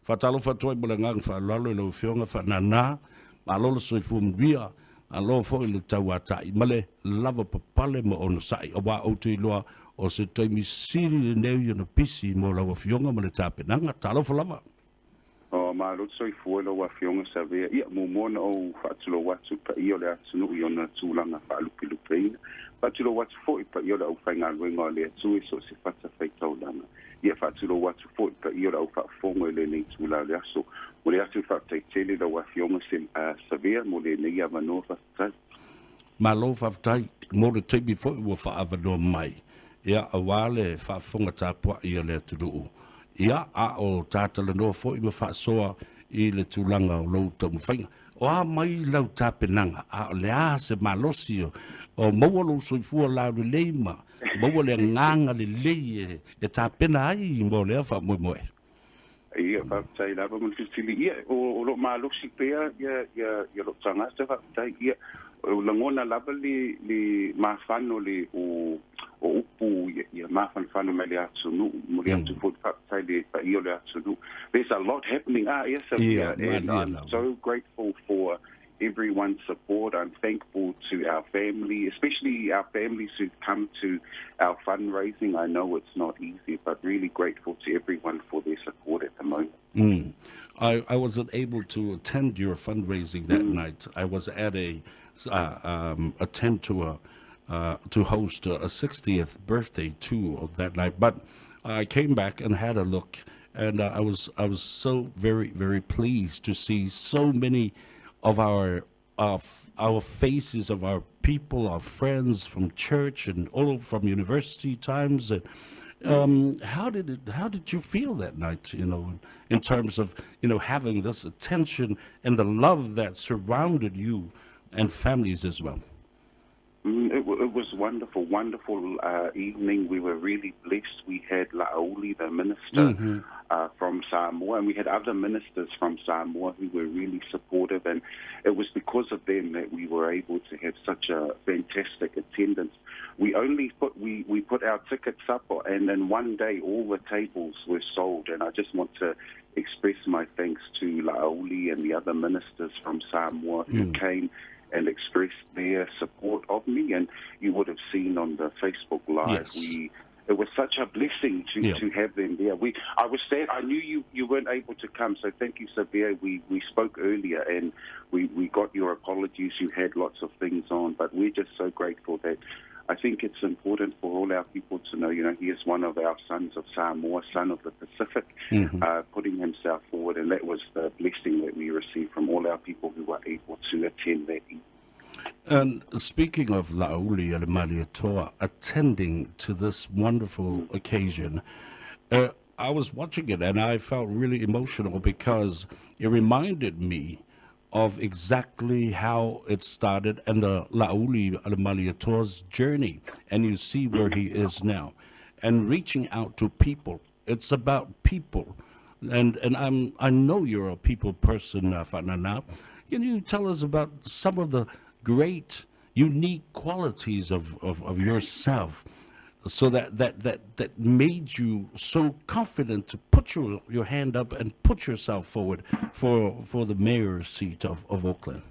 Whatalo whatoi mo le ngang whalalo le whionga Faanana, malolo soi fumbia, alo fo le tauata I male lava papale mo ono sai o wa o te loa o se taimi siri le neu yana pisi mo la whionga mo le tapenanga talo fo lava. O malo soi fuelo wa fionga sa vea ia mo mona o fatulo watu pa io le atunu I ona tulanga whaalupilupeina fatulo watu fo I pa io le au whainga ruenga le atui so se fata whaitaulanga ia fatulo watu fo I pa io le au whaafonga le nei tula le aso mo le atu whaitaitele la wa fionga se sa vea mo le nei avanoa whatai Malo whaftai mo le taimi fo I wa whaavanoa mai ia awale whaafonga tāpua ia le atunu ia a o tātala noa fo I ma whaasoa I le tūlanga o lau tamu whainga. O a mai lau tāpenanga, a o le a se malosi o maua lau soifua lau le leima, maua le nganga le lei e tāpena ai mo lea wha moe moe. Ia, whaatai lava mo tili. Ia, o lo malosi pea, ia lo tangata whaatai, ia, o langona lava le mawhano le o upu ia mawhanwhano me le atunu mo le atu fo whaatai le paio le atunu. There's a lot happening. Yes, and I'm so grateful for everyone's support. I'm thankful to our family, especially our families who've come to our fundraising. I know it's not easy, but really grateful to everyone for their support at the moment. I wasn't able to attend your fundraising that night. I was at a attempt to host a 60th birthday too of that night, but I came back and had a look, and I was so very, very pleased to see so many of our faces, of our people, our friends from church and all from university times. And how did you feel that night? In terms of having this attention and the love that surrounded you and families as well. It was wonderful evening. We were really blessed. We had Laoli, the minister from Samoa, and we had other ministers from Samoa who were really supportive. And it was because of them that we were able to have such a fantastic attendance. We put our tickets up, and in one day all the tables were sold. And I just want to express my thanks to Laoli and the other ministers from Samoa who came and expressed their support of me. And you would have seen on the Facebook Live, it was such a blessing to have them there. I was sad. I knew you weren't able to come, so thank you, Sabia. We spoke earlier, and we got your apologies. You had lots of things on, but we're just so grateful that I think it's important for all our people to know, he is one of our sons of Samoa, son of the Pacific, putting himself forward, and that was the blessing that we received from all our people who were able to attend that evening. And speaking of Lauli and Maliatoa attending to this wonderful occasion, I was watching it and I felt really emotional because it reminded me of exactly how it started and the Lauli Maliatoa's journey, and you see where he is now, and reaching out to people. It's about people, and I know you're a people person, Faanana. Can you tell us about some of the great, unique qualities of yourself, so that made you so confident to put your hand up and put yourself forward for the mayor's seat of Auckland?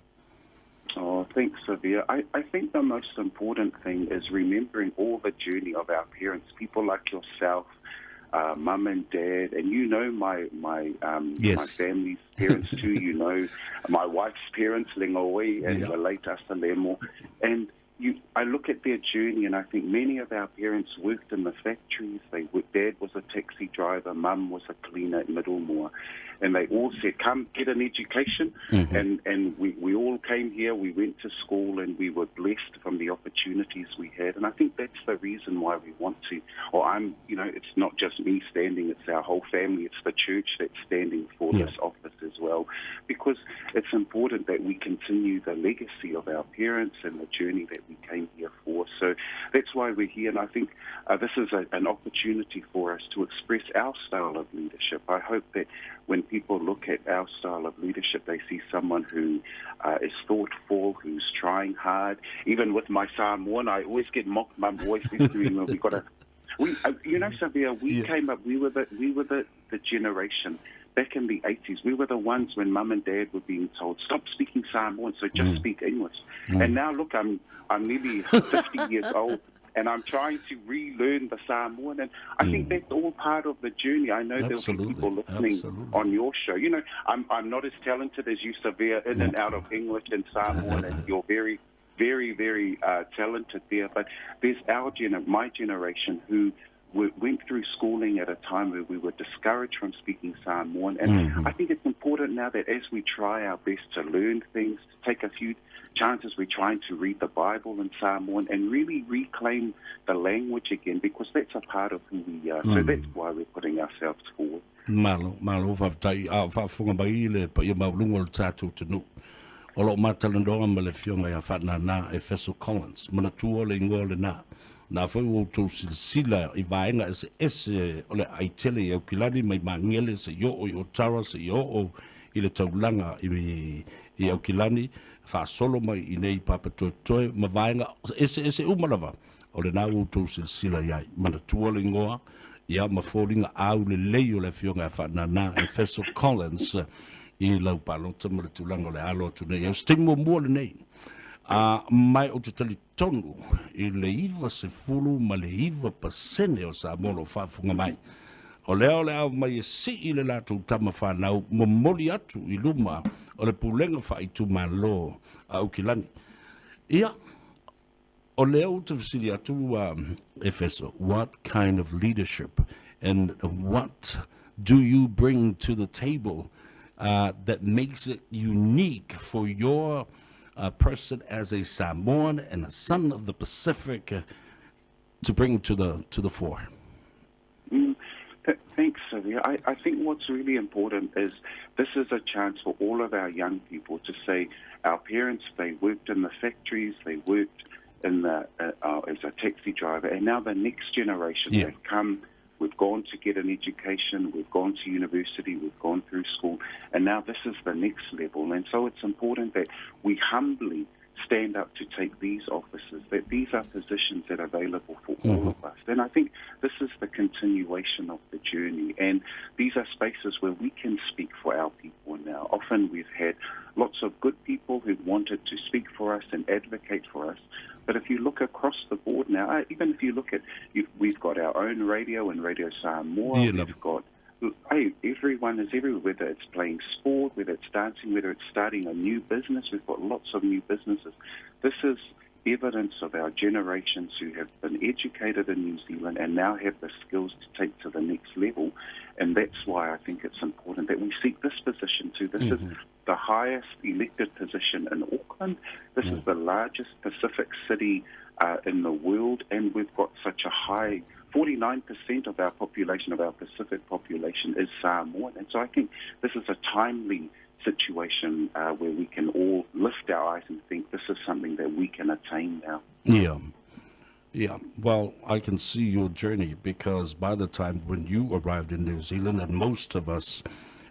Oh, thanks, Savia. I think the most important thing is remembering all the journey of our parents, people like yourself, mum and dad, and my family's parents too. My wife's parents, Lingoi and the late Asalemo, and I look at their journey, and I think many of our parents worked in the factories. Dad was a taxi driver, mum was a cleaner at Middlemore, and they all said, "Come, get an education." And we all came here. We went to school, and we were blessed from the opportunities we had. And I think that's the reason why we want to. It's not just me standing; it's our whole family. It's the church that's standing for this office as well, because it's important that we continue the legacy of our parents and the journey that we came here for. So that's why we're here, and I think this is an opportunity for us to express our style of leadership. I hope that when people look at our style of leadership, they see someone who is thoughtful, who's trying hard. Even with my Samoan, I always get mocked. My voice is doing. Savia, we came up. We were the generation back in the 80s, we were the ones when Mum and Dad were being told, stop speaking Samoan, so just speak English. And now, look, I'm nearly 50 years old, and I'm trying to relearn the Samoan. And I think that's all part of the journey. I know there'll be people listening on your show. You know, I'm not as talented as you, Severe, in and out of English and Samoan, and you're very, very, very talented there. But there's my generation who went through schooling at a time where we were discouraged from speaking Samoan. And I think it's important now that as we try our best to learn things, to take a few chances, we're trying to read the Bible in Samoan and really reclaim the language again, because that's a part of who we are. So that's why we're putting ourselves forward. Malo whaftai a whafunga mai le pa ia maulunga le tātou tunu. O lo matalandoa ma le fionga ia Faanana Efeso Collins. Mana tua le ingoa le nā. Nā whau o tō sila I vaenga ese o le aitele i au kilani mai mangele se yo o tara se yo o I le taulanga I au kilani. Wha solo mai I nei papa toi ma vaenga ese umalawa. O le nā o tō sila iai. Mana tua le ingoa. Ia ma fōringa au le leo le fionga Faanana Efeso Collins I lau palota ma le tulanga le alo atu nei. Au stimo mua le nei. Mai o te tali tonu I le iwa se fulu ma le iwa pasene o sa mono whafunga mai. O leo le au mai si I le lato tama whanau momoli atu I luma o le pulenga whaitu malo au kilani. Ia, o leo te visiri atu Efeso, what kind of leadership and what do you bring to the table that makes it unique for your person as a Samoan and a son of the Pacific to bring to the fore? Thanks, Sylvia. I think what's really important is this is a chance for all of our young people to say our parents, they worked in the factories, they worked in as a taxi driver, and now the next generation have come. We've gone to get an education, we've gone to university, we've gone through school, and now this is the next level. And so it's important that we humbly stand up to take these offices, that these are positions that are available for all of us. And I think this is the continuation of the journey. And these are spaces where we can speak for our people now. Often we've had lots of good people who wanted to speak for us and advocate for us. But if you look across the board now, even if you look at, we've got our own radio and Radio Samoa, we've got, everyone is everywhere, whether it's playing sport, whether it's dancing, whether it's starting a new business. We've got lots of new businesses. This is evidence of our generations who have been educated in New Zealand and now have the skills to take to the next level. And that's why I think it's important that we seek this position too. This is the highest elected position in Auckland. This is the largest Pacific city in the world, and we've got such a high 49% of our population, of our Pacific population, is Samoan. And so I think this is a timely situation where we can all lift our eyes and think this is something that we can attain now. Yeah. Well, I can see your journey, because by the time when you arrived in New Zealand, and most of us,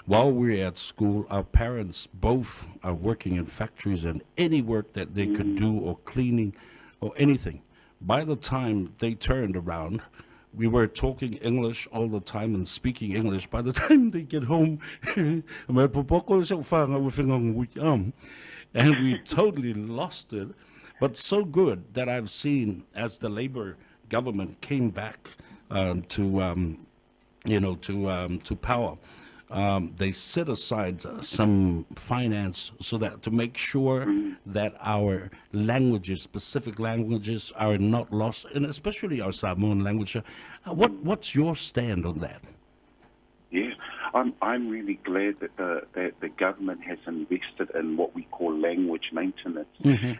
while we're at school, our parents both are working in factories and any work that they could do, or cleaning or anything. By the time they turned around, we were talking English all the time and speaking English. By the time they get home, and we totally lost it. But so good that I've seen, as the Labour government came back to power, they set aside some finance so that to make sure that our languages, specific languages, are not lost, and especially our Samoan language. What's your stand on that? Yeah, I'm really glad that the government has invested in what we call language maintenance.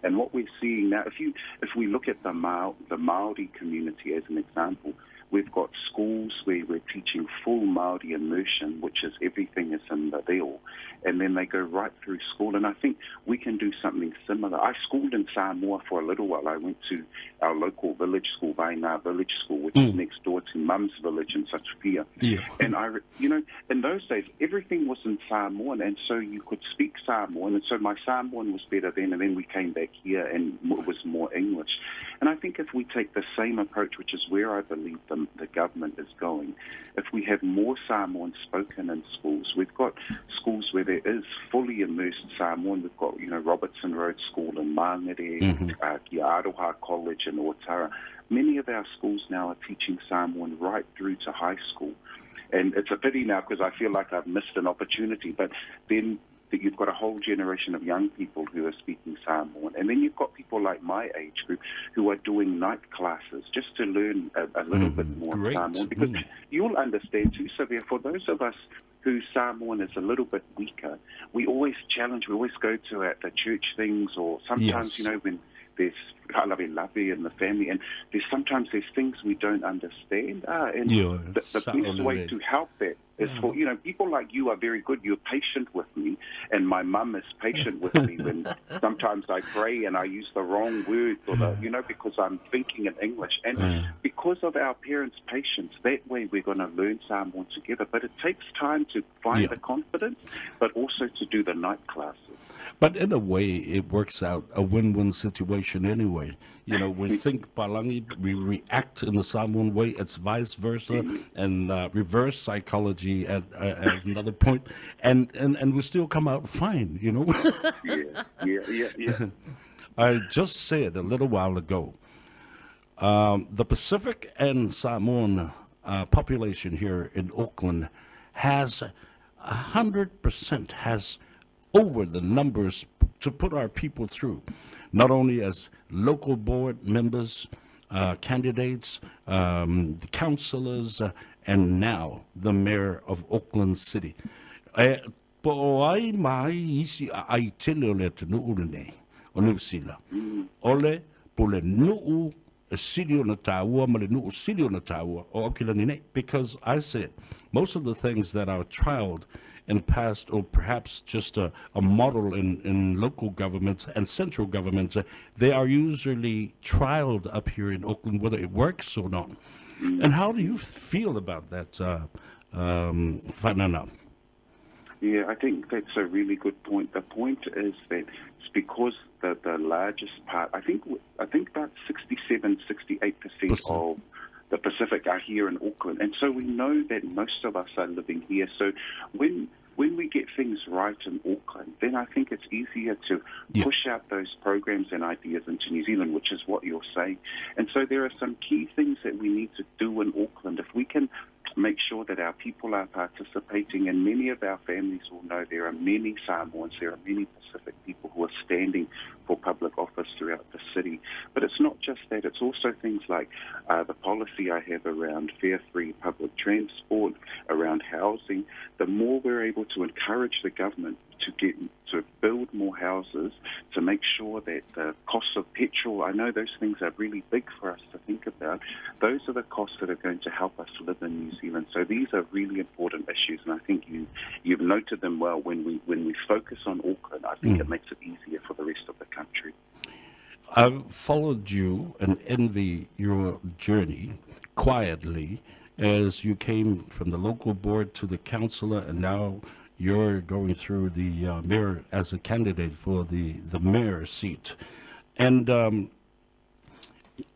And what we're seeing now, if we look at the Maori community as an example, we've got schools where we're teaching full Maori immersion, which is everything is in the reo. and then they go right through school. And I think we can do something similar. I schooled in Samoa for a little while. I went to our local village school, Faanana Village School, which is next door to Mum's village in Satupia. Yeah. And in those days, everything was in Samoan, and so you could speak Samoan, and so my Samoan was better then, and then we came back here and it was more English. And I think if we take the same approach, which is where I believe the government is going, if we have more Samoan spoken in schools, we've got schools where there is fully immersed Samoan. We've got, Robertson Road School in Mangere, Ki Aroha College in Otara. Many of our schools now are teaching Samoan right through to high school. And it's a pity now because I feel like I've missed an opportunity. But then you've got a whole generation of young people who are speaking Samoan. And then you've got people like my age group who are doing night classes just to learn a little bit more Samoan. Because you'll understand too, Sylvia, for those of us whose Samoan is a little bit weaker, we always go to at the church things, or sometimes, when there's halawe in the family, and sometimes there's things we don't understand. And the best way to help that is for, people like you are very good. You're patient with me, and my mum is patient with me when sometimes I pray and I use the wrong words, or because I'm thinking in English. And because of our parents' patience, that way we're going to learn Samoan together. But it takes time to find the confidence, but also to do the night classes. But in a way, it works out a win-win situation anyway. We think Palangi, we react in the Samoan way. It's vice versa, and reverse psychology at another point, and we still come out fine. Yeah. I just said a little while ago, the Pacific and Samoan population here in Auckland has 100% has over the numbers to put our people through, not only as local board members, candidates, the councillors, and now the mayor of Auckland City. Po ai mai isi ai tele ole te nuu nei, o New Zealand. Ole po le nuu siri o na tāua, ma le nuu siri o na tāua o Okilani nei. Because I said, most of the things that are trialed in past, or perhaps just a model in local governments and central governments, they are usually trialed up here in Auckland, whether it works or not. And how do you feel about that, Faanana? Yeah, I think that's a really good point. The point is that it's because the largest part, I think about 68% of the Pacific are here in Auckland. And so we know that most of us are living here. So when we get things right in Auckland, then I think it's easier to push out those programs and ideas into New Zealand, which is what you're saying. And so there are some key things that we need to do in Auckland. If we can make sure that our people are participating, and many of our families will know there are many Samoans, there are many Pacific people who are standing for public office throughout the city. But it's not just that, it's also things like the policy I have around fare free public transport, around housing. The more we're able to encourage the government to build more houses, to make sure that the costs of petrol, I know those things are really big for us to think about. Those are the costs that are going to help us live in New Zealand. So these are really important issues, and I think you've noted them well. When we focus on Auckland, I think it makes it easier for the rest of the country. I've followed you and envy your journey quietly as you came from the local board to the councillor, and now you're going through the mayor as a candidate for the mayor seat. And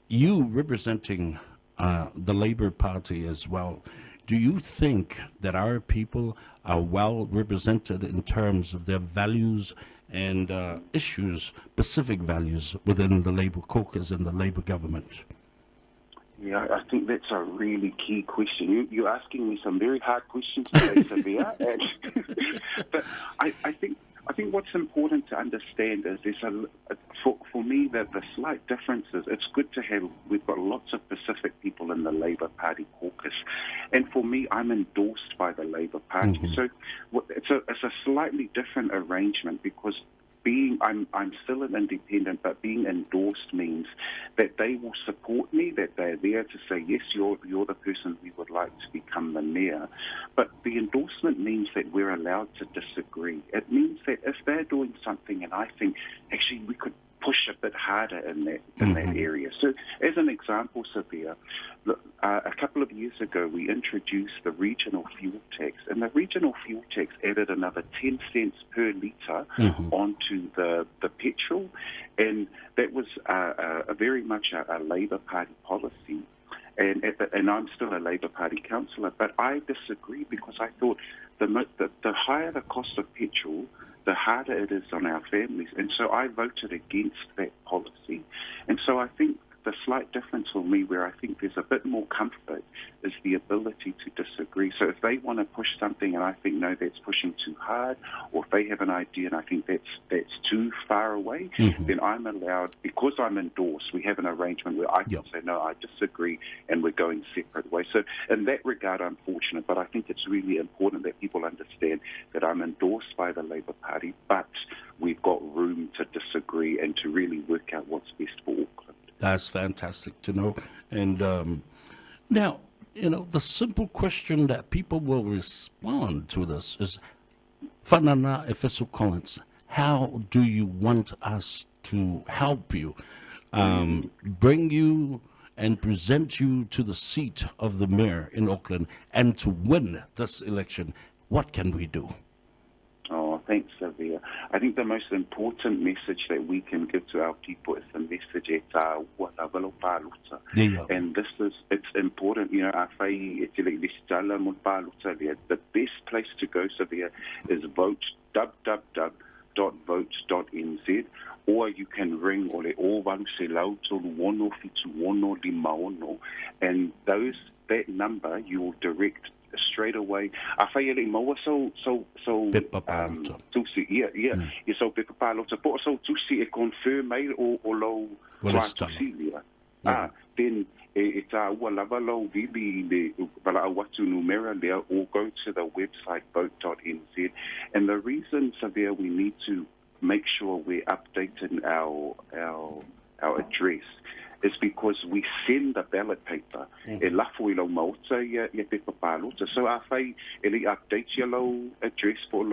you representing the Labour Party as well, do you think that our people are well represented in terms of their values and issues, specific values within the Labour caucus and the Labour government? Yeah, I think that's a really key question. You're asking me some very hard questions today, Sevilla. But I think what's important to understand is there's for me that the slight difference is it's good to have. We've got lots of Pacific people in the Labour Party caucus, and for me, I'm endorsed by the Labour Party. So it's a slightly different arrangement because I'm still an independent, but being endorsed means that they will support me, that they're there to say, yes, you're the person we would like to become the mayor. But the endorsement means that we're allowed to disagree. It means that if they're doing something and I think, actually, we could push a bit harder in that area. So as an example, Sophia, a couple of years ago we introduced the regional fuel tax, and the regional fuel tax added another 10 cents per litre onto the petrol, and that was a very much a Labour Party policy. And I'm still a Labour Party councillor, but I disagree because I thought the higher the cost of petrol, the harder it is on our families. And so I voted against that policy. And so I think the slight difference for me where I think there's a bit more comfort is the ability to disagree. So if they want to push something and I think, no, that's pushing too hard, or if they have an idea and I think that's too far away, then I'm allowed, because I'm endorsed, we have an arrangement where I can say, no, I disagree, and we're going separate ways. So in that regard, I'm fortunate, but I think it's really important that people understand that I'm endorsed by the Labour Party, but we've got room to disagree and to really work out what's best for Auckland. That's fantastic to know. And now, the simple question that people will respond to this is, Faanana Efeso Collins, how do you want us to help you, bring you and present you to the seat of the mayor in Auckland and to win this election? What can we do? Oh, thanks, Sylvia. I think the most important message that we can give to our people is the message at Walavalo Paluta. And it's important, the best place to go, Sylvia, is vote, www.vote.nz, or you can ring ole ovalu se lau tolu ono fitu ono lima ono, and that number you will direct straight away. So so Pepa Palota, but so to see a confirm mail or low then it's a walavalo vibi the watu numera there, or go to the website vote.nz. And the reason, Xavier, we need to make sure we're updating our address is because we send the ballot paper. E lafo I lau mauta ia Pepa Palota. So I say, ele update your address for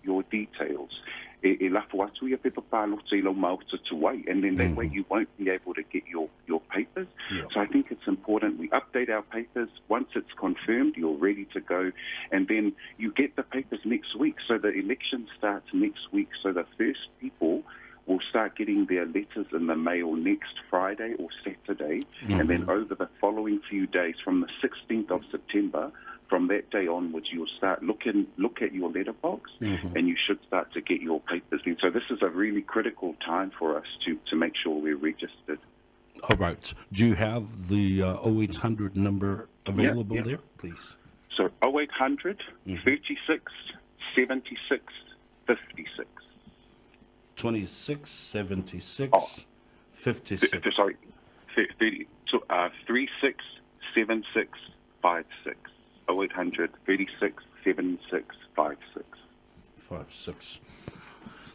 your details. E lafo atu ia Pepa Palota I lau mauta tuai. And then that way you won't be able to get your papers. So I think it's important we update our papers. Once it's confirmed, you're ready to go. And then you get the papers next week. So the election starts next week. So the first people will start getting their letters in the mail next Friday or Saturday, and then over the following few days, from the 16th of September, from that day onwards, you'll start look at your letterbox, and you should start to get your papers in. So this is a really critical time for us to make sure we're registered. All right. Do you have the 0800 number available there, please? So 0800 36 76 56. 26, 76, 56. Sorry, 36 76 56. 0800 36 76 56. 56.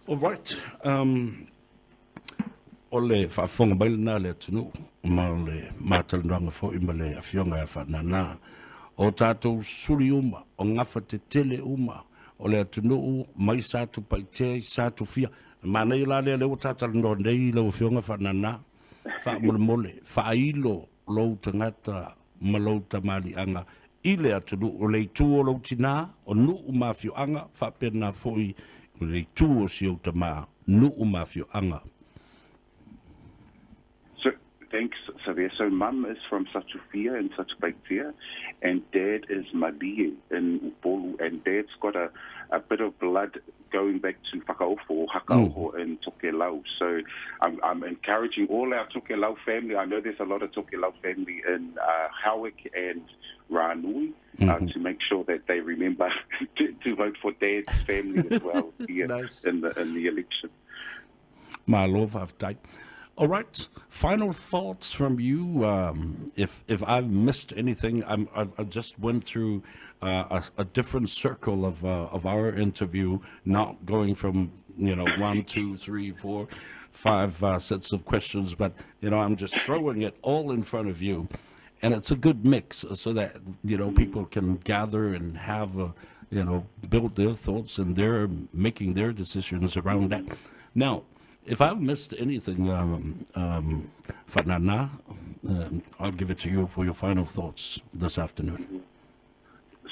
All right. Ole whaafonga mai na le tunu ma le matalanga fo I male afionga Faanana o tātou suri uma o ngafa te tele uma o le tunu mai sātu paite sātu fia manei la le o tātal no nei le afionga Faanana fa mole failo lo tangata malo tamali anga ile atunu o le tu o lo tina o nu mafio anga fa pena foi le tu o si o tama nu mafio anga. Thanks, Xavier. So Mum is from Satufia in Satupaitea, and Dad is Malie in Upolu, and Dad's got a bit of blood going back to Whakaofo or Hakaoho in Tokelau. So I'm encouraging all our Tokelau family. I know there's a lot of Tokelau family in Howick and Ranui to make sure that they remember to vote for Dad's family as well here in the election. Ma love I've died. All right. Final thoughts from you. If I've missed anything, I just went through a different circle of our interview, not going from 1, 2, 3, 4, 5 sets of questions, but I'm just throwing it all in front of you, and it's a good mix so that people can gather and have build their thoughts, and they're making their decisions around that. Now, if I've missed anything, Faanana, I'll give it to you for your final thoughts this afternoon.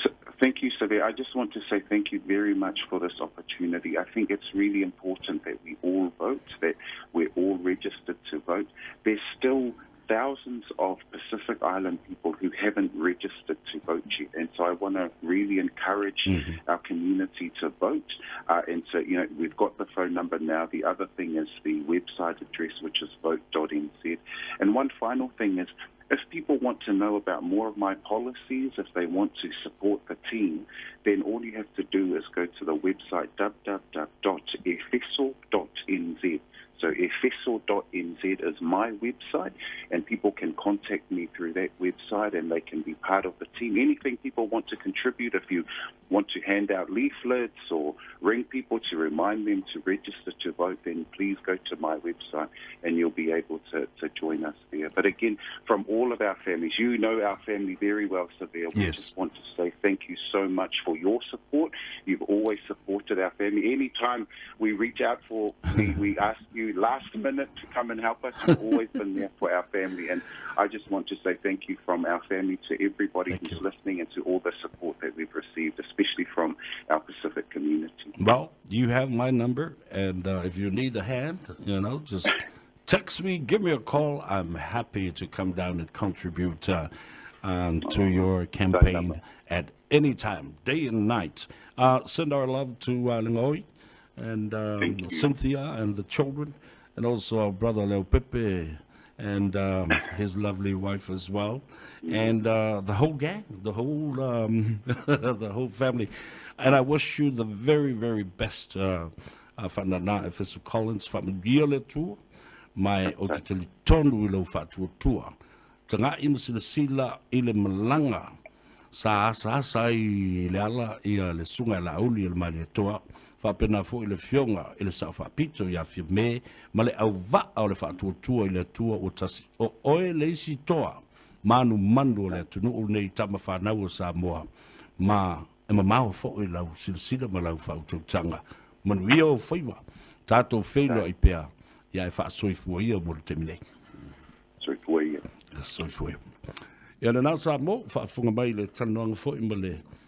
So, thank you, Sabe. I just want to say thank you very much for this opportunity. I think it's really important that we all vote, that we're all registered to vote. There's still thousands of Pacific Island people who haven't registered to vote yet. And so I want to really encourage our community to vote. And so, we've got the phone number now. The other thing is the website address, which is vote.nz. And one final thing is, if people want to know about more of my policies, if they want to support the team, then all you have to do is go to the website www.efeso.nz. So efeso.nz is my website, and people can contact me through that website, and they can be part of the team. Anything people want to contribute, if you want to hand out leaflets or ring people to remind them to register to vote, then please go to my website and you'll be able to join us there. But again, from all of our families, you know our family very well, Severe. We just want to say thank you so much for your support. You've always supported our family. Anytime we reach out we ask you last minute to come and help us, you've always been there for our family. And I just want to say thank you from our family to everybody who's listening, and to all the support that we've received, especially from our Pacific community. Well, you have my number, and if you need a hand, just text me, give me a call. I'm happy to come down and contribute to your campaign at any time, day and night. Send our love to Lingoi and Cynthia and the children, and also our brother Leo Pepe and his lovely wife as well, and the whole gang, the whole the whole family. And I wish you the very, very best, Faanana Efeso Collins, familia tu, mai o te tele tonu I lau whātuatua. Tanga sila ile malanga, sa I le ala ia le sunga la uli il mali toa. Whapena fo I le fionga I le sa whapito ia fia me, ma le au va au le whātuatua I le tua o tasi. O oe le isi toa, manu mandu le tunu o nei tama whanau o Samoa. Ma mau fo I lau silsila ma lau whaututanga. Manuia o whaiwa, tātou whailo I pēa, ia e whaasoifua ia mo le teminei. Soifua ia. Soifua ia. Ia na nau Samoa, whaafunga mai le tanoanga fo I ma le